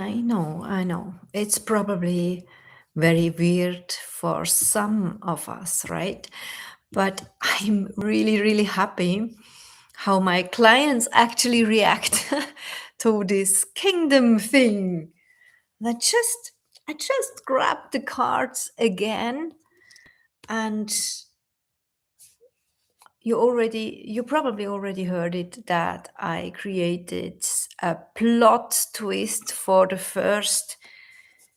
I know. It's probably very weird for some of us, right? But I'm really, really happy how my clients actually react to this kingdom thing. And I just grabbed the cards again, and you probably already heard it, that I created a plot twist for the first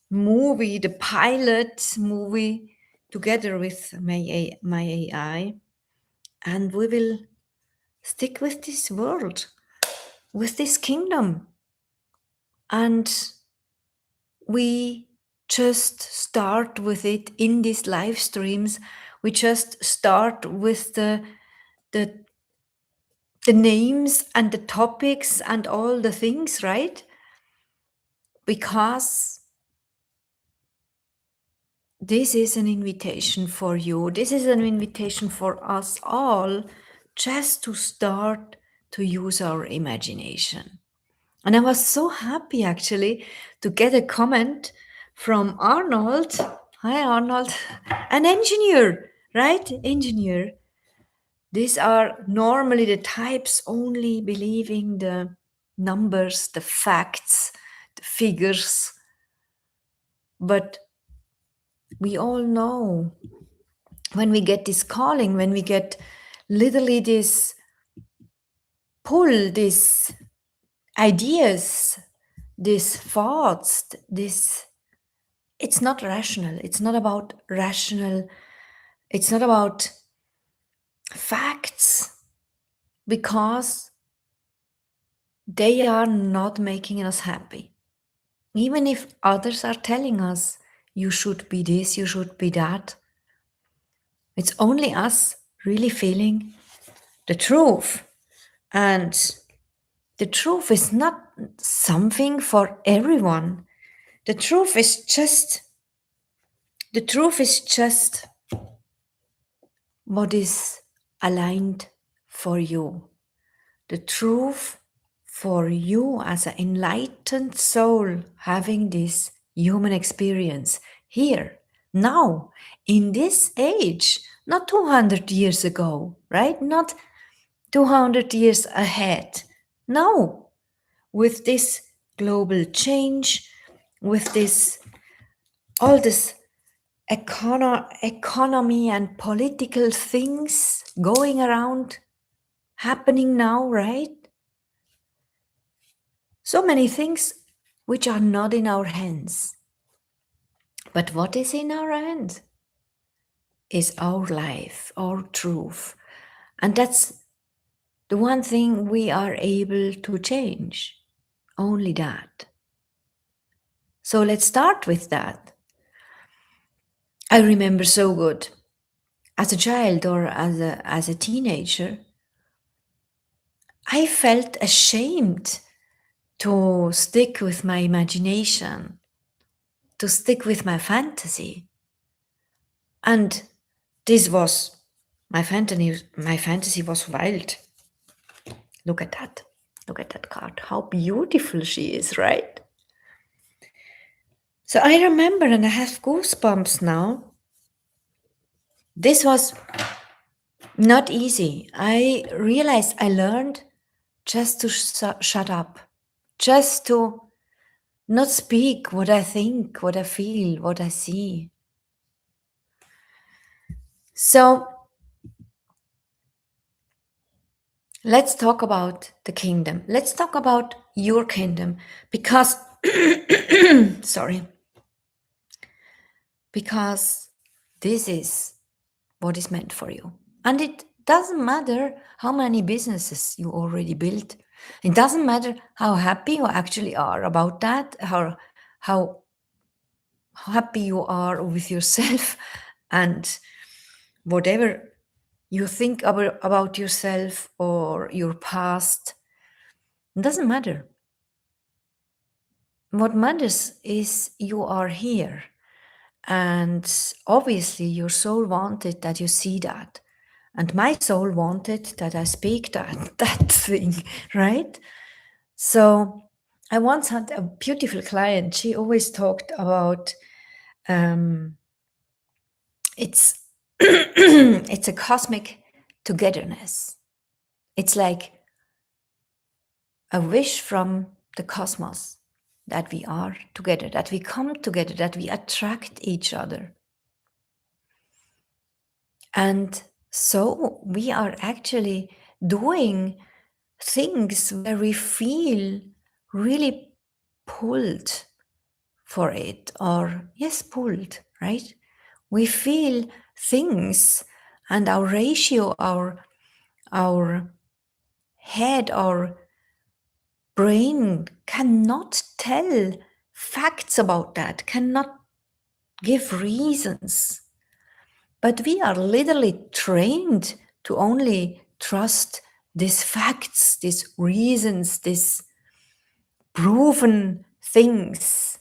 movie, the pilot movie, together with my AI, and we will stick with this world, with this kingdom, and we just start with it in these live streams. We just start with the the names and the topics and all the things, right? Because this is an invitation for you. This is an invitation for us all, just to start to use our imagination. And I was so happy actually to get a comment from Arnold. Hi, Arnold. An engineer, right? Engineer. These are normally the types only believing the numbers, the facts, the figures. But we all know, when we get this calling, when we get literally this pull, these ideas, these thoughts, this, it's not rational. It's not about rational. It's not about facts, because they are not making us happy. Even if others are telling us, you should be this, you should be that, it's only us really feeling the truth. And the truth is not something for everyone. The truth is just what is aligned for you. The truth for you as an enlightened soul having this human experience here, now, in this age, not 200 years ago, right? Not 200 years ahead. No, with this global change, with this, all this economy and political things going around, happening now, right? So many things which are not in our hands. But what is in our hands is our life, our truth. And that's the one thing we are able to change. Only that. So let's start with that. I remember so good, as a child or as a teenager, I felt ashamed to stick with my imagination, to stick with my fantasy. And this was my fantasy was wild. Look at that. Look at that card. How beautiful she is, right? So I remember, and I have goosebumps now. This was not easy. I realized I learned just to shut up, just to not speak what I think, what I feel, what I see. So let's talk about the kingdom. Let's talk about your kingdom, because, sorry, because this is what is meant for you. And it doesn't matter how many businesses you already built. It doesn't matter how happy you actually are about that, how happy you are with yourself and whatever you think about yourself or your past. It doesn't matter. What matters is you are here. And obviously your soul wanted that you see that. And my soul wanted that I speak that thing, right? So I once had a beautiful client. She always talked about it's it's a cosmic togetherness. It's like a wish from the cosmos that we are together, that we come together, that we attract each other. And so we are actually doing things where we feel really pulled for it, or yes, pulled, right? We feel things, and our ratio, our head, our brain cannot tell facts about that, cannot give reasons. But we are literally trained to only trust these facts, these reasons, these proven things.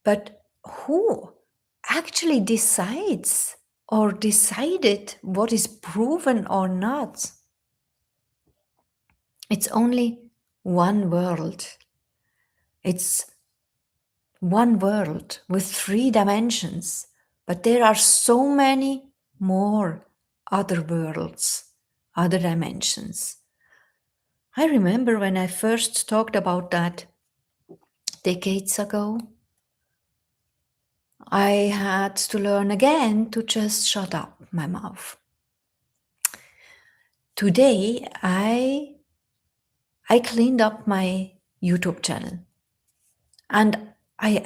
But who actually decides or decided what is proven or not? It's only one world. It's one world with 3 dimensions, but there are so many more other worlds, other dimensions. I remember when I first talked about that decades ago, I had to learn again to just shut up my mouth. Today, I cleaned up my YouTube channel, and I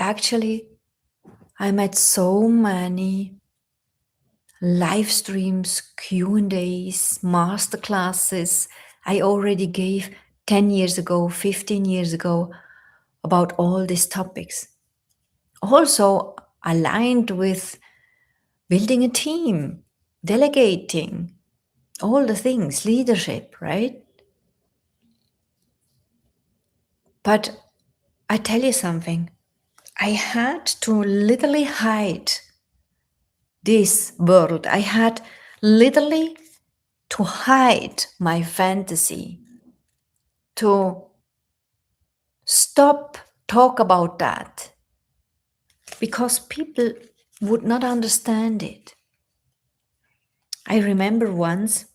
met so many live streams, Q&As, masterclasses I already gave 10 years ago, 15 years ago about all these topics. Also aligned with building a team, delegating, all the things, leadership, right? But I tell you something, I had to literally hide this world. I had literally to hide my fantasy, to stop talk about that, because people would not understand it. I remember once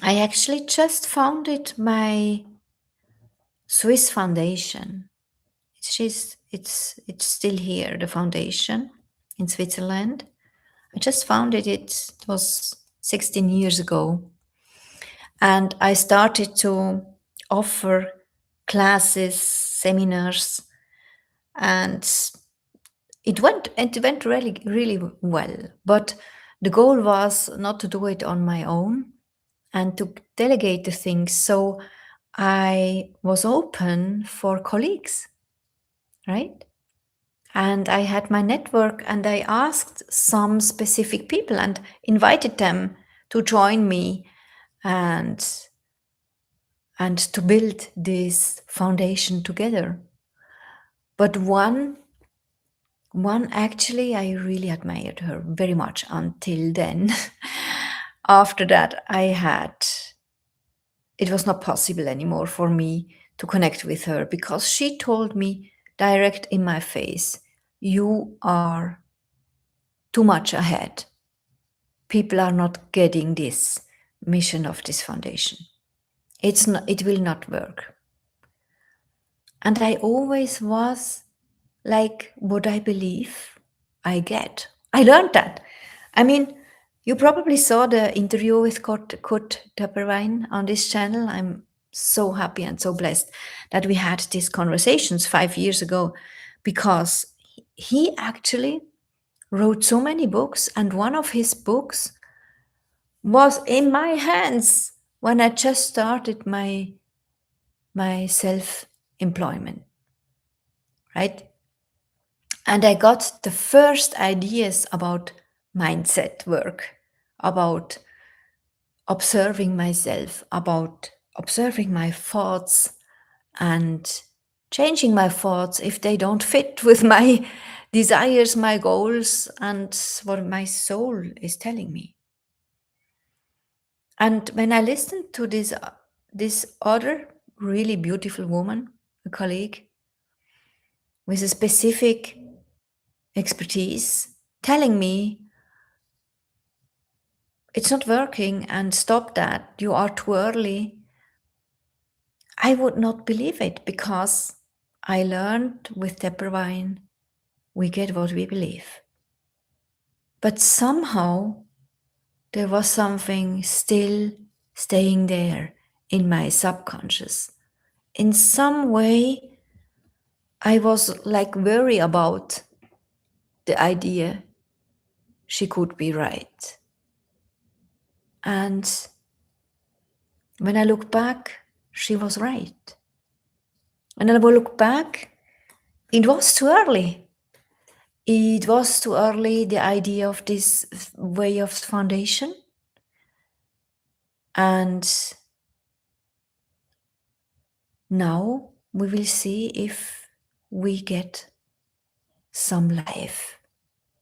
I actually just founded my Swiss foundation. It's still here, the foundation in Switzerland. I just founded it. It was 16 years ago, and I started to offer classes, seminars, and it went really well. But the goal was not to do it on my own and to delegate the things. So I was open for colleagues, right? And I had my network, and I asked some specific people and invited them to join me and to build this foundation together. But one actually, I really admired her very much until then. After that, it was not possible anymore for me to connect with her, because she told me direct in my face, you are too much ahead. People are not getting this mission of this foundation. It will not work. And I always was like, what I believe, I get. I learned that. I mean, you probably saw the interview with Kurt Tepperwein on this channel. I'm so happy and so blessed that we had these conversations 5 years ago, because he actually wrote so many books, and one of his books was in my hands when I just started my self-employment, right? And I got the first ideas about mindset work, about observing myself, about observing my thoughts and changing my thoughts if they don't fit with my desires, my goals, and what my soul is telling me. And when I listened to this other really beautiful woman, a colleague with a specific expertise, telling me it's not working and stop that, you are too early, I would not believe it, because I learned with Tepperwein, we get what we believe. But somehow there was something still staying there in my subconscious. In some way, I was like worried about the idea she could be right. And when I look back, she was right. And I will look back, it was too early. It was too early, the idea of this way of foundation. And now we will see if we get some life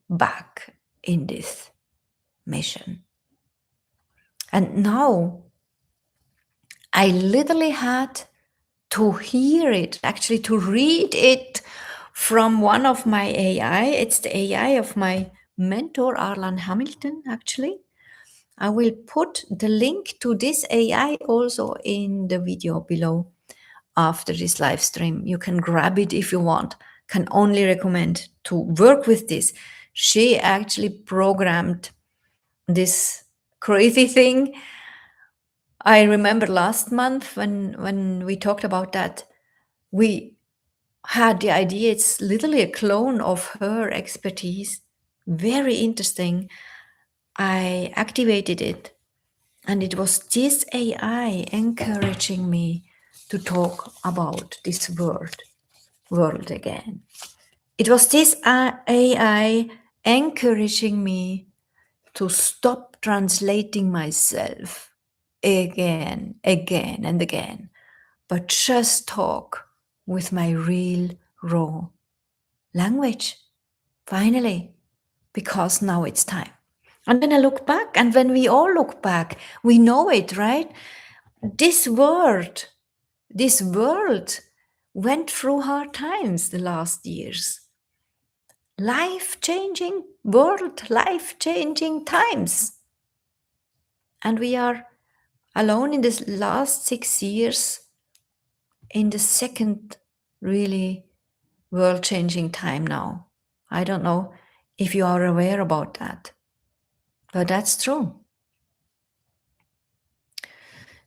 back in this mission. And now I literally had to hear it, actually to read it from one of my AI. It's the AI of my mentor, Arlan Hamilton, actually. I will put the link to this AI also in the video below after this live stream. You can grab it if you want. Can only recommend to work with this. She actually programmed this crazy thing. I remember last month when we talked about that, we had the idea it's literally a clone of her expertise. Very interesting. I activated it, and it was this AI encouraging me to talk about this world again. It was this AI encouraging me to stop translating myself again and again, but just talk with my real raw language, finally, because now it's time. And then I look back, and when we all look back, we know it, right? This world went through hard times the last years. Life-changing world, life-changing times. And we are alone in this last 6 years in the second really world-changing time now. I don't know if you are aware about that, but that's true.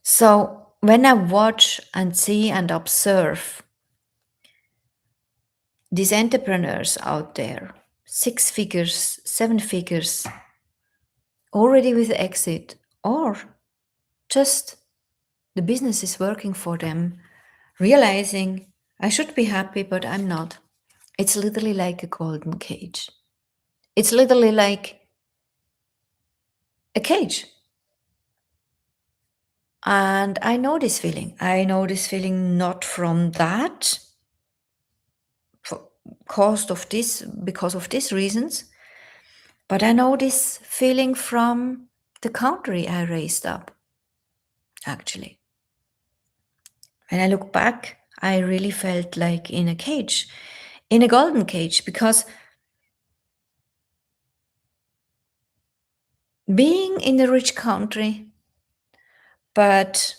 So when I watch and see and observe these entrepreneurs out there, 6 figures, 7 figures, already with exit, or just the business is working for them, realizing I should be happy, but I'm not. It's literally like a golden cage. It's literally like a cage. And I know this feeling. I know this feeling not from that, because of these reasons, but I know this feeling from the country I raised up, actually. When I look back, I really felt like in a cage, in a golden cage, because being in a rich country, but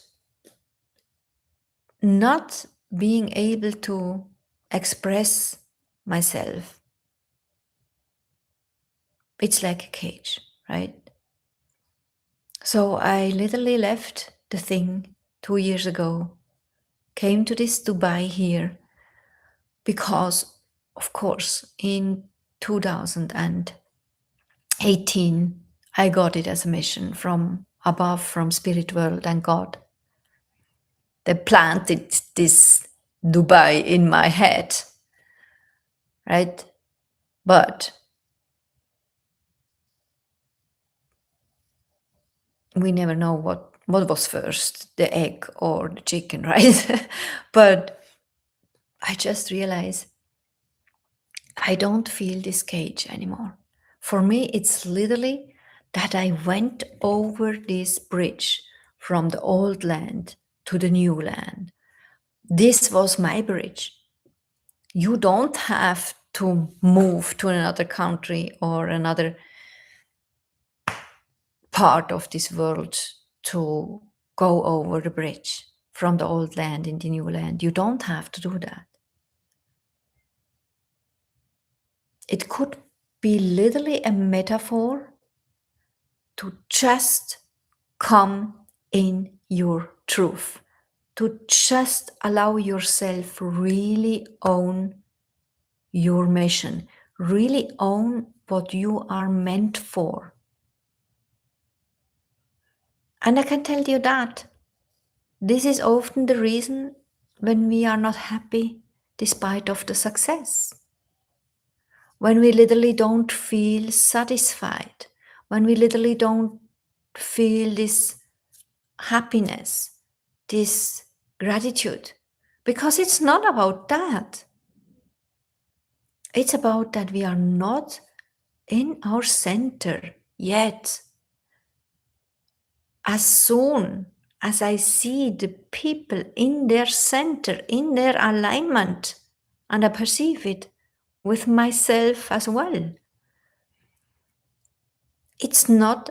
not being able to express myself, it's like a cage, right? So I literally left the thing 2 years ago, came to this Dubai here, because, of course, in 2018, I got it as a mission from above, from spirit world and God. They planted this Dubai in my head, right? But we never know what was first, the egg or the chicken, right? But I just realized I don't feel this cage anymore. For me, it's literally that I went over this bridge from the old land to the new land. This was my bridge. You don't have to move to another country or another part of this world to go over the bridge from the old land in the new land. You don't have to do that. It could be literally a metaphor to just come in your truth, to just allow yourself really own your mission, really own what you are meant for. And I can tell you that this is often the reason when we are not happy despite of the success, when we literally don't feel satisfied, when we literally don't feel this happiness, this gratitude, because it's not about that. It's about that we are not in our center yet. As soon as I see the people in their center, in their alignment, and I perceive it with myself as well, it's not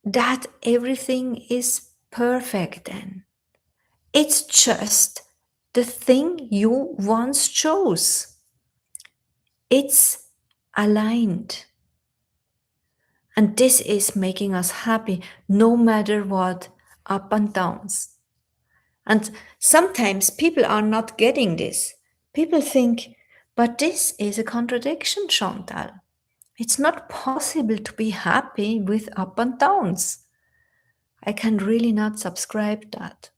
that everything is perfect then. It's just the thing you once chose. It's aligned. And this is making us happy no matter what, up and downs. And sometimes people are not getting this. People think, but this is a contradiction, Chantal. It's not possible to be happy with up and downs. I can really not subscribe that.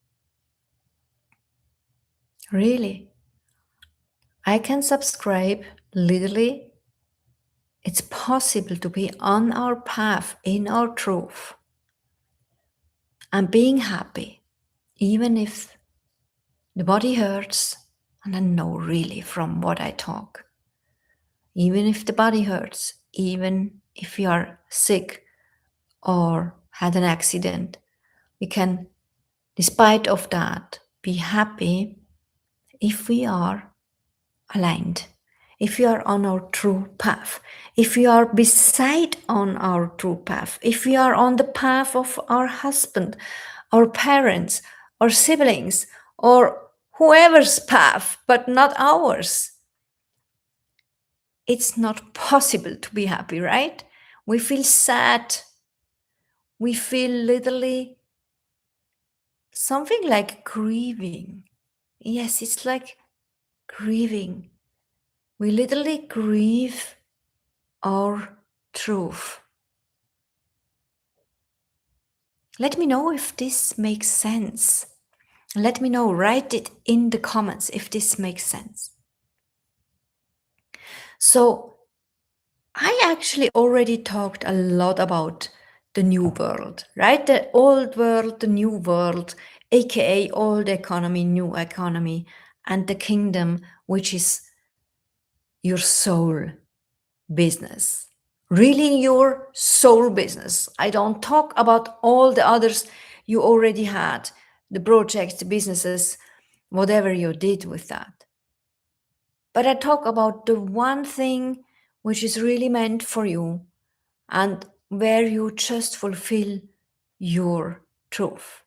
Really. I can subscribe literally. It's possible to be on our path, in our truth, and being happy, even if the body hurts, and I know really from what I talk. Even if the body hurts, even if you are sick or had an accident, we can, despite of that, be happy if we are aligned, if we are on our true path, if we are beside on our true path, if we are on the path of our husband, our parents, our siblings, or whoever's path, but not ours. It's not possible to be happy, right? We feel sad. We feel literally something like grieving. Yes, it's like grieving. We literally grieve our truth. Let me know if this makes sense. Let me know, write it in the comments if this makes sense. So, I actually already talked a lot about the new world, right? The old world, the new world, aka old economy, new economy, and the kingdom, which is your soul business. Really, your soul business. I don't talk about all the others you already had, the projects, the businesses, whatever you did with that. But I talk about the one thing which is really meant for you and where you just fulfill your truth.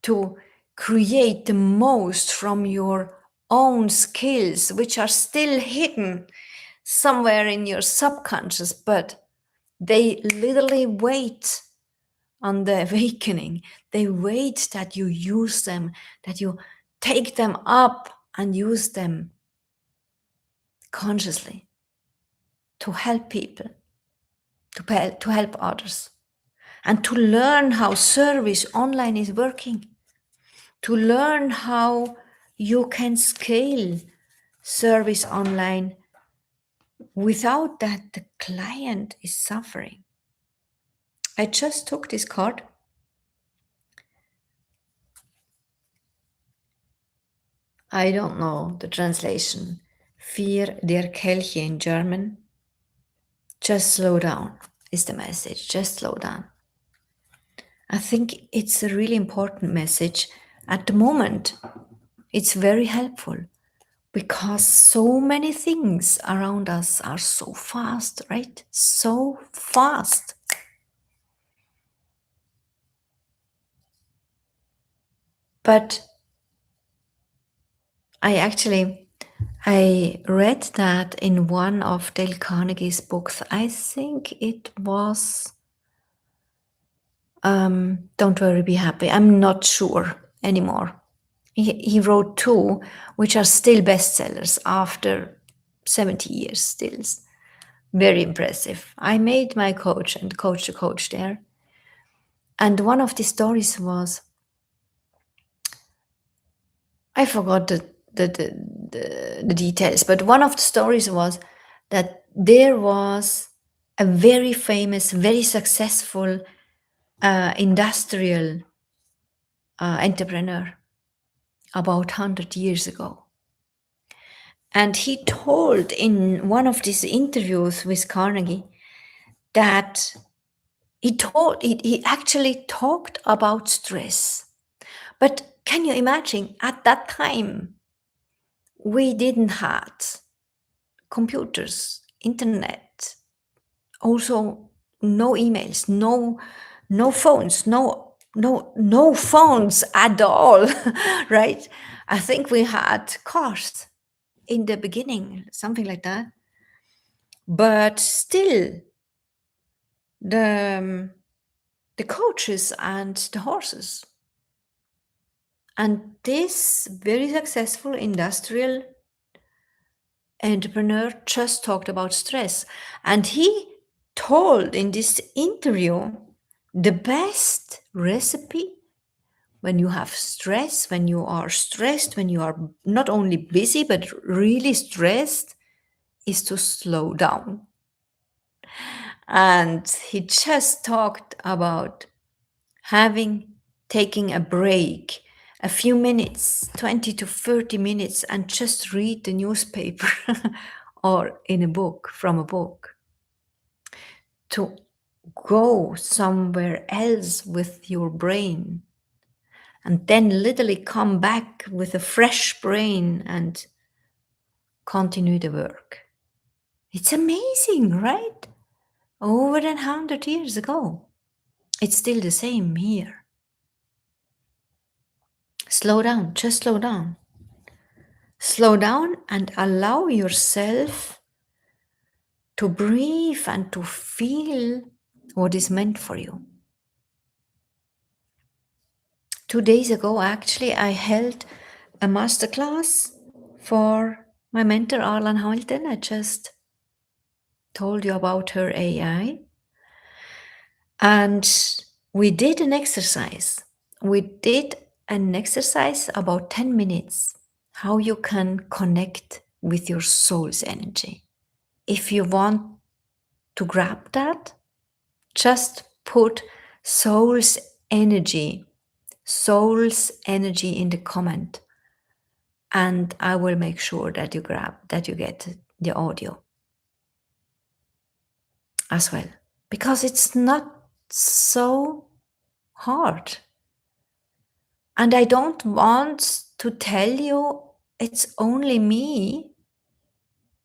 To create the most from your own skills, which are still hidden somewhere in your subconscious, but they literally wait on the awakening. They wait that you use them, that you take them up and use them consciously to help people, to help others, and to learn how service online is working, to learn how you can scale service online without that the client is suffering. I just took this card. I don't know the translation. Vier der Kelche in German. Just slow down is the message. Just slow down. I think it's a really important message At the moment, it's very helpful because so many things around us are so fast, right? So fast. But I read that in one of Dale Carnegie's books. I think it was Don't Worry, Be Happy. I'm not sure anymore. He wrote two, which are still bestsellers after 70 years, still. Very impressive. I made my coach and coach the coach there. And one of the stories was, I forgot the details, but one of the stories was that there was a very famous, very successful industrial entrepreneur about 100 years ago. And he told in one of these interviews with Carnegie that he actually talked about stress. But can you imagine, at that time, we didn't have computers, internet, also no emails, no phones, no phones at all, right? I think we had cars in the beginning, something like that. But still, the coaches and the horses. And this very successful industrial entrepreneur just talked about stress. And he told in this interview the best recipe when you have stress, when you are stressed, when you are not only busy but really stressed, is to slow down. And he just talked about taking a break, a few minutes, 20 to 30 minutes, and just read the newspaper or in a book, from a book. To go somewhere else with your brain and then literally come back with a fresh brain and continue the work. It's amazing, right? Over 100 years ago. It's still the same here. Slow down, just slow down. Slow down and allow yourself to breathe and to feel what is meant for you. 2 days ago, actually, I held a masterclass for my mentor, Arlan Hamilton. I just told you about her AI. And we did an exercise. We did an exercise about 10 minutes, how you can connect with your soul's energy. If you want to grab that, just put soul's energy in the comment, and I will make sure that you get the audio as well, because it's not so hard. And I don't want to tell you it's only me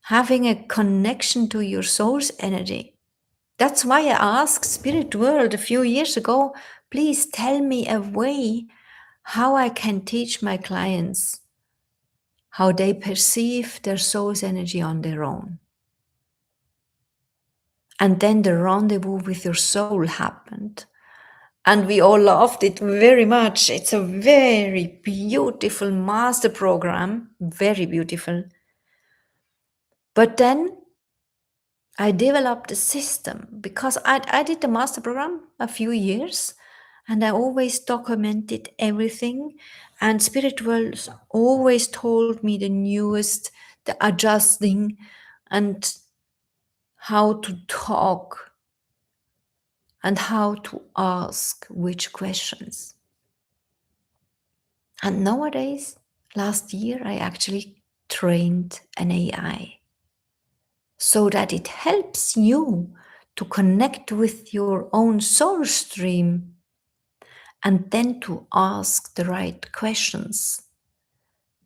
having a connection to your soul's energy. That's why I asked Spirit World a few years ago, please tell me a way how I can teach my clients how they perceive their soul's energy on their own. And then the rendezvous with your soul happened. And we all loved it very much. It's a very beautiful master program, very beautiful. But then I developed a system because I did the master program a few years and I always documented everything. And Spirit World always told me the newest, the adjusting, and how to talk and how to ask which questions. And nowadays, last year, I actually trained an AI so that it helps you to connect with your own soul stream and then to ask the right questions,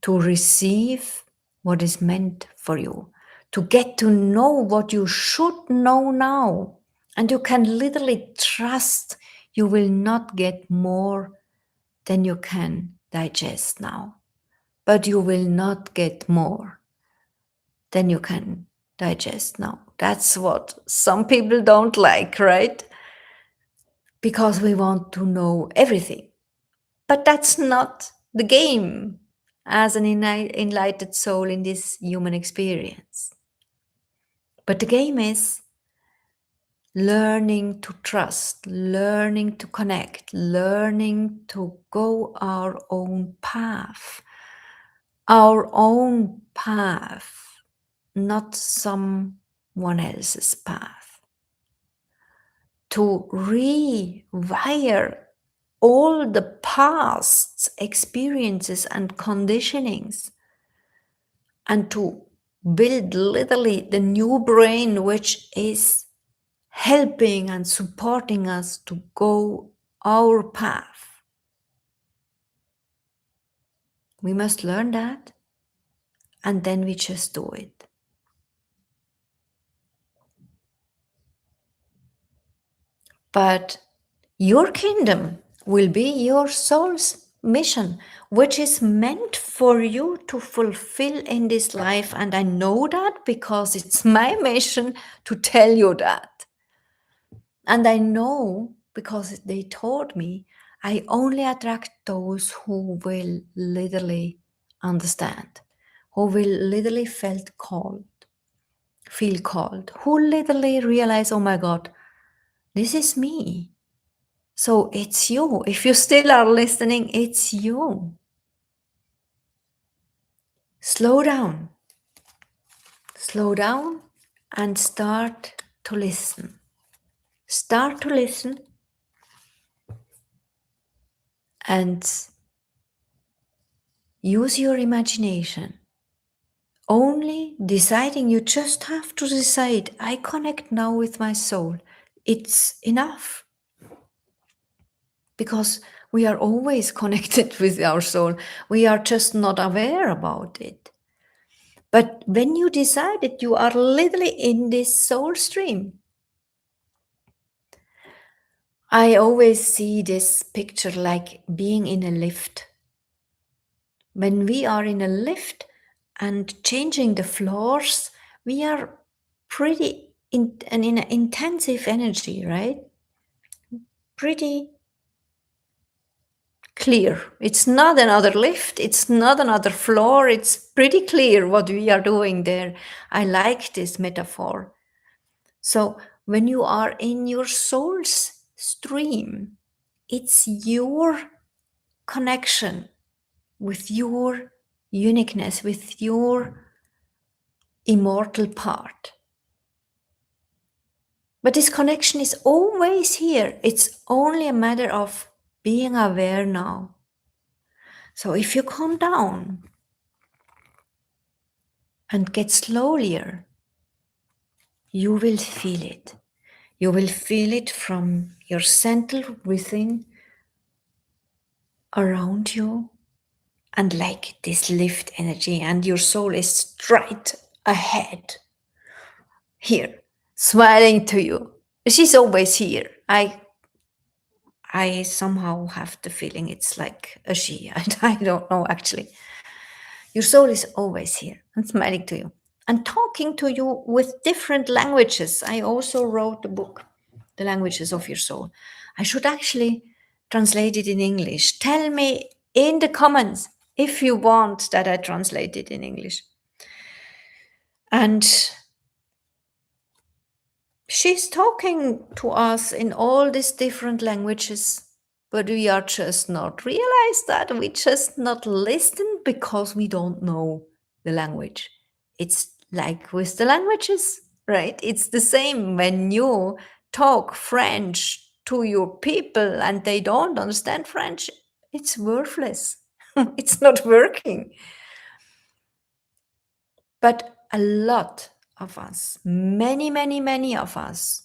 to receive what is meant for you, to get to know what you should know now. And you can literally trust you will not get more than you can digest now. But you will not get more than you can digest now. That's what some people don't like, right? Because we want to know everything. But that's not the game as an enlightened soul in this human experience. But the game is learning to trust, learning to connect, learning to go our own path, not someone else's path. To rewire all the past experiences and conditionings, and to build literally the new brain which is helping and supporting us to go our path. We must learn that, and then we just do it. But your kingdom will be your soul's mission, which is meant for you to fulfill in this life. And I know that because it's my mission to tell you that. And I know because they told me I only attract those who will literally understand, who will literally feel called, who literally realize, oh my God, this is me. So it's you. If you still are listening, it's you. Slow down. Slow down and start to listen. Start to listen and use your imagination. Only deciding, you just have to decide, I connect now with my soul. It's enough. Because we are always connected with our soul. We are just not aware about it. But when you decide that you are literally in this soul stream, I always see this picture like being in a lift. When we are in a lift and changing the floors, we are pretty in an intensive energy, right? Pretty clear. It's not another lift, it's not another floor, it's pretty clear what we are doing there. I like this metaphor. So when you are in your soul's stream, it's your connection with your uniqueness, with your immortal part. But this connection is always here. It's only a matter of being aware now. So if you calm down and get slowlier, you will feel it. You will feel it from your center within, around you, and like this lift energy, and your soul is straight ahead, here, smiling to you. She's always here. I somehow have the feeling it's like a she. I don't know actually. Your soul is always here and smiling to you and talking to you with different languages. I also wrote the book, The Languages of Your Soul. I should actually translate it in English. Tell me in the comments if you want that I translate it in English. And she's talking to us in all these different languages, but we are just not realize that. We just not listen because we don't know the language. It's like with the languages, right? It's the same when you talk French to your people and they don't understand French. It's worthless. It's not working. But a lot of us, many of us,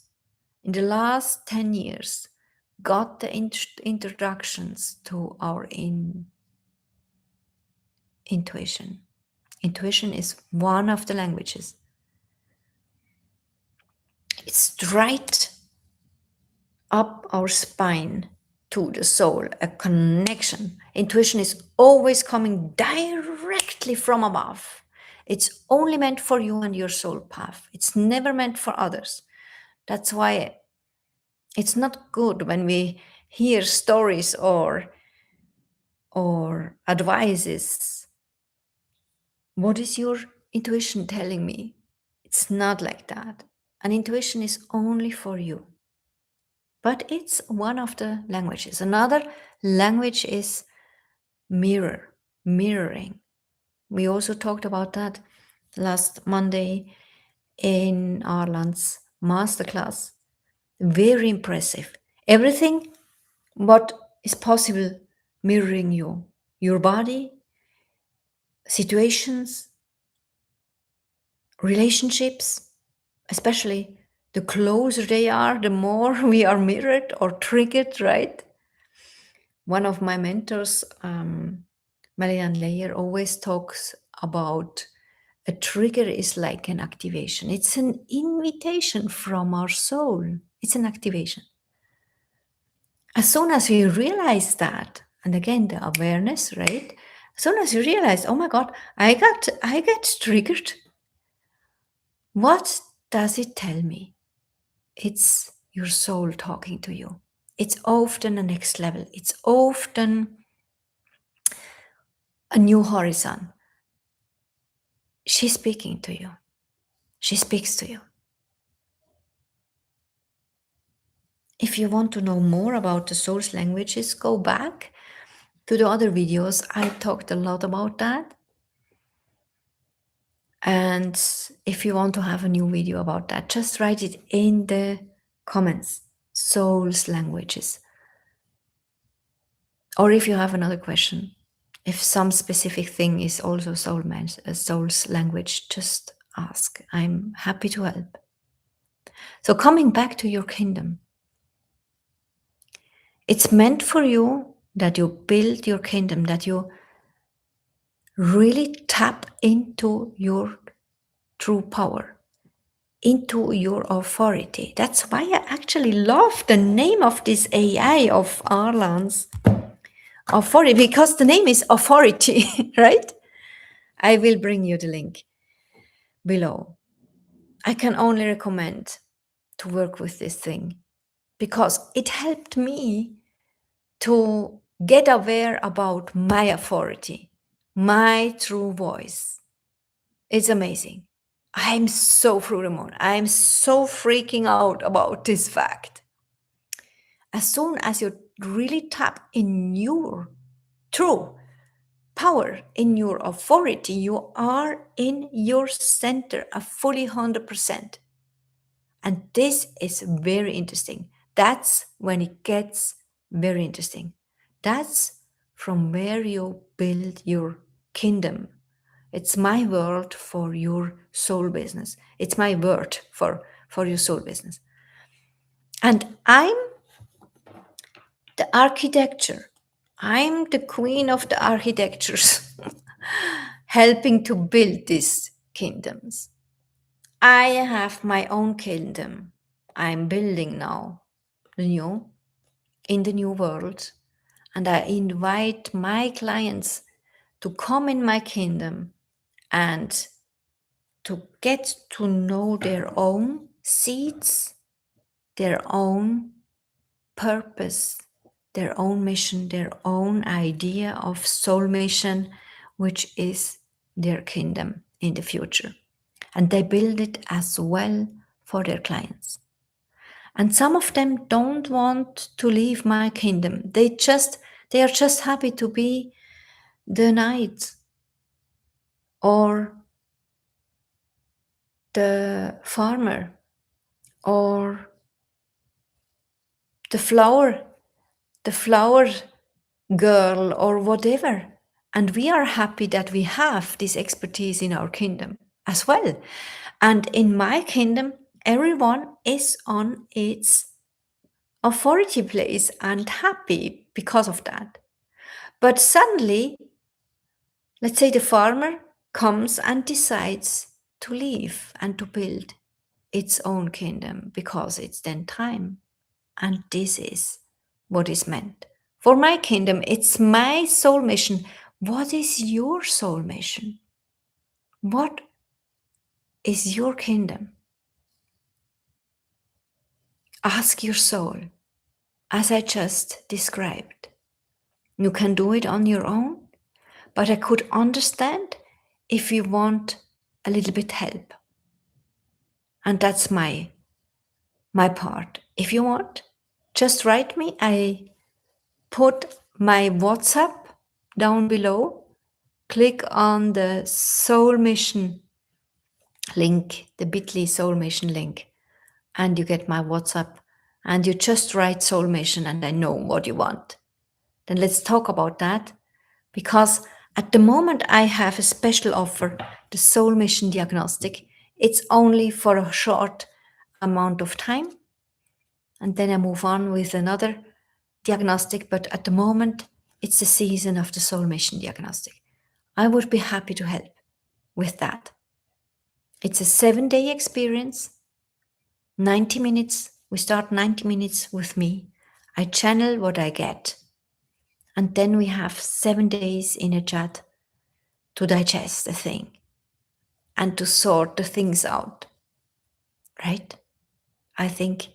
in the last 10 years, got the introductions to our intuition. Intuition is one of the languages. It's right up our spine to the soul, a connection. Intuition is always coming directly from above. It's only meant for you and your soul path. It's never meant for others. That's why it's not good when we hear stories or advices. What is your intuition telling me? It's not like that. An intuition is only for you. But it's one of the languages. Another language is mirroring. We also talked about that last Monday in Arlan's masterclass. Very impressive. Everything what is possible mirroring you, your body, situations, relationships, especially the closer they are, the more we are mirrored or triggered, right? One of my mentors, Marianne Layer, always talks about a trigger is like an activation. It's an invitation from our soul. It's an activation. As soon as we realize that, and again the awareness, right? As soon as you realize, oh my God, I get triggered. What does it tell me? It's your soul talking to you. It's often a next level. It's often a new horizon. She's speaking to you. She speaks to you. If you want to know more about the soul's languages, go back to the other videos. I talked a lot about that. And if you want to have a new video about that, just write it in the comments. Soul's languages. Or if you have another question, if some specific thing is also soul's language, just ask. I'm happy to help. So coming back to your kingdom, it's meant for you that you build your kingdom, that you really tap into your true power, into your authority. That's why I actually love the name of this AI of Arlan's authority, because the name is authority, right? I will bring you the link below. I can only recommend to work with this thing because it helped me to get aware about my authority, my true voice. It's amazing. I'm so through the moon. I'm so freaking out about this fact. As soon as you really tap in your true power, in your authority, you are in your center, a fully 100%. And this is very interesting. That's when it gets very interesting. That's from where you build your kingdom. It's my word for your soul business. It's my word for your soul business. And I'm the architecture. I'm the queen of the architectures, helping to build these kingdoms. I have my own kingdom. I'm building now, in the new world. And I invite my clients to come in my kingdom and to get to know their own seeds, their own purpose, their own mission, their own idea of soul mission, which is their kingdom in the future. And they build it as well for their clients. And some of them don't want to leave my kingdom. They are just happy to be the knight or the farmer or the flower girl or whatever. And we are happy that we have this expertise in our kingdom as well. And in my kingdom, everyone is on its authority place and happy because of that. But suddenly, let's say the farmer comes and decides to leave and to build its own kingdom because it's then time. And this is what is meant. For my kingdom, it's my soul mission. What is your soul mission? What is your kingdom? Ask your soul, as I just described. You can do it on your own, but I could understand if you want a little bit help. And that's my part. If you want, just write me. I put my WhatsApp down below. Click on the SoulMission link, the bit.ly SoulMission link, and you get my WhatsApp. And you just write SoulMission, and I know what you want. Then let's talk about that, because at the moment I have a special offer, the SoulMission Diagnostic. It's only for a short amount of time, and then I move on with another diagnostic. But at the moment, it's the season of the SoulMission Diagnostic. I would be happy to help with that. It's a 7-day experience, 90 minutes. We start 90 minutes with me. I channel what I get. And then we have 7 days in a chat to digest the thing and to sort the things out. Right? I think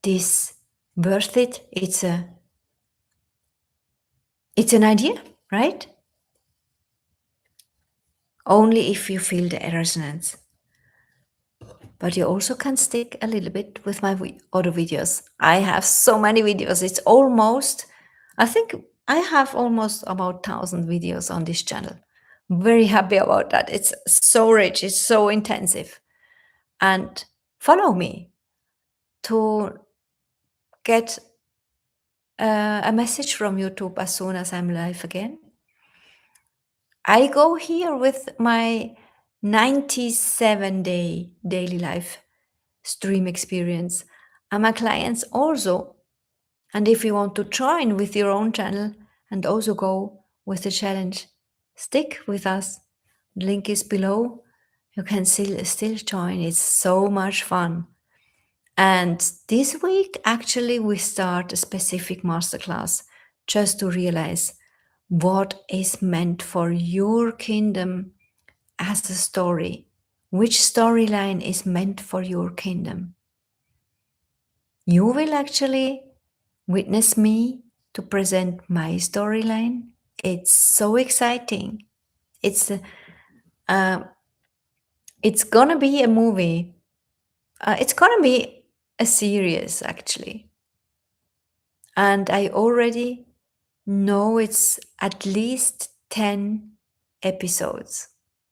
this worth it. It's an idea, right? Only if you feel the resonance. But you also can stick a little bit with my other videos. I have so many videos. It's almost, I think I have almost about 1,000 videos on this channel. Very happy about that. It's so rich. It's so intensive. And follow me to get a message from YouTube as soon as I'm live again. I go here with my 97-day daily life stream experience, and my clients also. And if you want to join with your own channel and also go with the challenge, stick with us. The link is below. You can still join. It's so much fun. And this week, actually, we start a specific masterclass just to realize what is meant for your kingdom as a story. Which storyline is meant for your kingdom? You will actually witness me to present my storyline. It's so exciting. It's gonna be a movie. It's gonna be a series, actually. And I already know it's at least 10 episodes.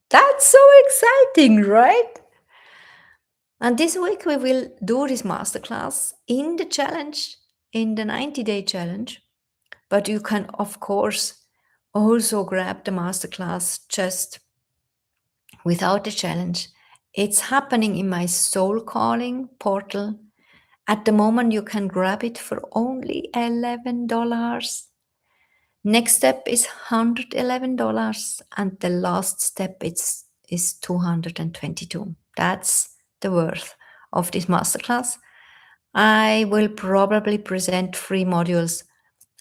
That's so exciting, right? And this week we will do this masterclass in the challenge, in the 90-day challenge. But you can, of course, also grab the masterclass just without the challenge. It's happening in my Soul Calling portal. At the moment, you can grab it for only $11. Next step is $111, and the last step is $222. That's the worth of this masterclass. I will probably present 3 modules.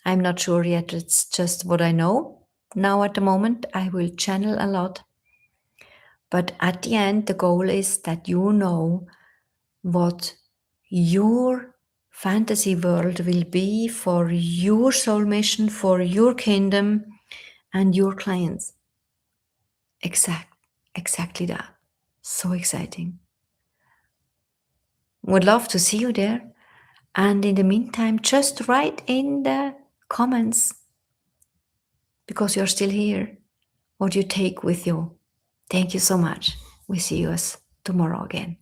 I'm not sure yet. It's just what I know. Now at the moment, I will channel a lot. But at the end, the goal is that you know what your fantasy world will be for your soul mission, for your kingdom and your clients. Exactly that. So exciting. Would love to see you there. And in the meantime, just write in the comments, because you're still here, what you take with you. Thank you so much. We see you tomorrow again.